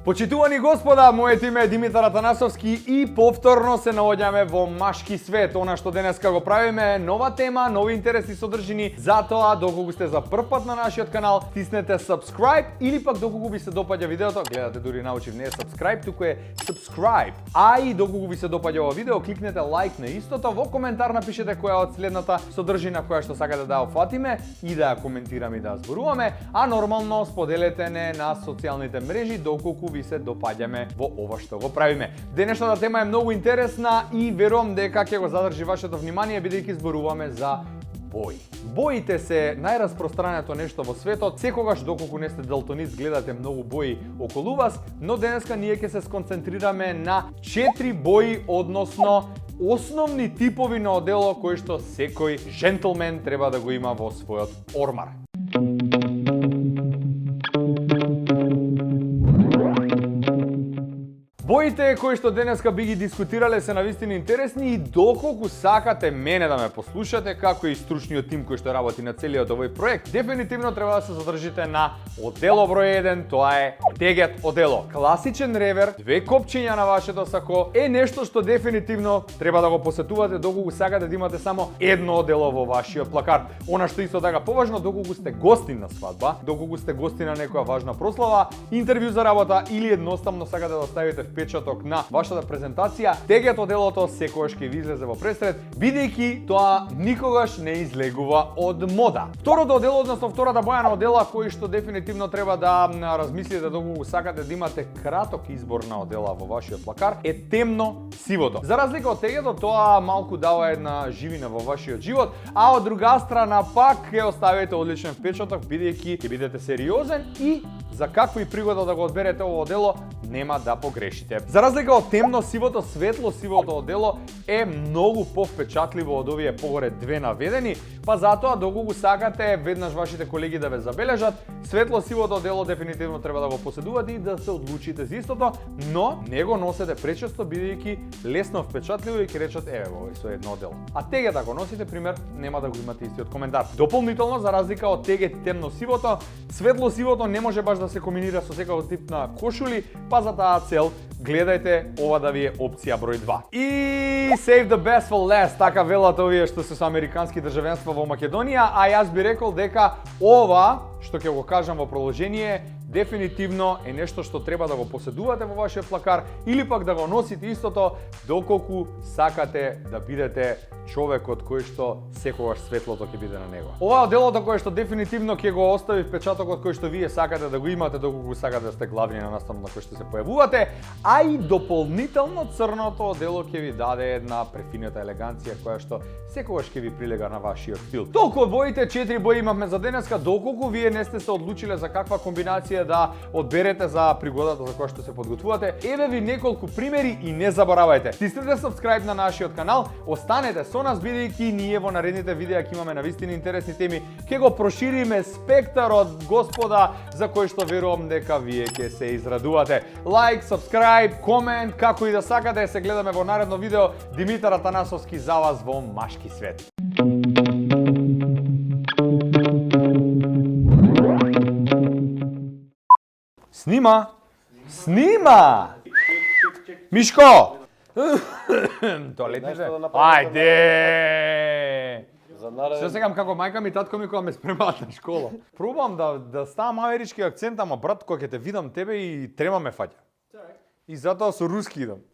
Почитувани господа, моето име е Димитар Атанасовски и повторно се наоѓаме во Машки свет. Она што денеска го правиме е нова тема, нови интересни содржини. Затоа, доколку сте за прв пат на нашиот канал, тиснете subscribe или пак доколку ви се допаѓа видеото, гледате дури научив, не е subscribe, туку е subscribe. А и доколку ви се допаѓа ова видео, кликнете лайк на истото, во коментар напишете која од следната содржина која што сакате да ја офатиме и да ја коментираме и да ја зборуваме, а нормално споделете не на социјалните мрежи доколку ви се допаѓаме во ова што го правиме. Денешната тема е многу интересна и верувам дека ќе го задржи вашето внимание бидејќи зборуваме за бои. Боите се најраспространето нешто во светот. Секогаш доколку не сте далтонист гледате многу бои околу вас, но денеска ние ќе се сконцентрираме на 4 бои, односно основни типови на одело кои што секој джентлмен треба да го има во својот ормар. Боите кои што денеска би ги дискутирале се навистина интересни и доколку сакате мене да ме послушате, како и стручниот тим кој што работи на целиот овој проект, дефинитивно треба да се задржите на одело број 1, тоа е тегет одело. Класичен ревер, две копчиња на вашето сако е нешто што дефинитивно треба да го посетувате доколку сакате да имате само едно одело во вашиот плакар. Она што исто така поважно доколку сте гостин на свадба, доколку сте гостин на некоја важна прослава, интервју за работа или едноставно сакате да ставите впечаток на вашата презентација, тегет оделото секогаш ќе ви излезе во пресред, бидејќи тоа никогаш не излегува од мода. Второто одело, односно втората боја на одела кој што дефинитивно треба да размислите доколку сакате да имате краток избор на одела во вашиот плакар, е темно сивото. За разлика од тегето, тоа малку дава една живина во вашиот живот, а од друга страна пак ќе оставите одличен впечаток бидејќи ќе бидете сериозен и за каква и пригода да го одберете ово одело нема да погрешите. За разлика од темно сивото, светло сивото одело е многу повпечатливо од овие погоре две наведени, па затоа доколку сакате веднаш вашите колеги да ве забележат, светло сивото одело дефинитивно треба да го поседувате и да се одлучите за истото, но не го носете пречесто бидејќи лесно впечатливо и ќе речат еве во со едно одело. А тегет ако носите пример нема да го имате истиот коментар. Дополнително за разлика од тегет темно сивото, светло сивото не може баш да се комбинира со секој тип на кошули, па за таа цел гледајте ова да ви е опција број 2. И save the best for last, така велат овие што се со американски државенства во Македонија, а јас би рекол дека ова што ќе го кажам во продолжение дефинитивно е нешто што треба да го поседувате во вашиот плакар или пак да го носите истото доколку сакате да бидете човекот кој што секогаш светлото ќе биде на него. Ова оделото кое што дефинитивно ќе го остави впечатокот кој што вие сакате да го имате доколку сакате да сте главни на настанот на кој што се појавувате, а и дополнително црното одело ќе ви даде една префината елеганција која што секогаш ќе ви прилега на вашиот стил. Толку од боите, 4 бои имавме за денеска, доколку вие не сте се одлучиле за каква комбинација да одберете за пригодата за која што се подготвувате, еве ви неколку примери и не заборавајте. Тиснете subscribe на нашиот канал, останете со нас бидејќи ние во наредните видеа ќе имаме навистина интересни теми, ќе го прошириме спектарот господа за кој што верувам дека вие ќе се израдувате. Лайк, subscribe, комент, како и да сакате да се гледаме во наредно видео. Димитар Атанасовски за вас во Машки свет. Снима! Снима! Мишко! Туалетните? Ајде! Се секам како мајка ми и татко ми кога ме спремаат на школа. Пробам да ставам амерички акцент, ама брат, кога ќе те видам тебе и трема ме фаќа. И затоа со руски идам.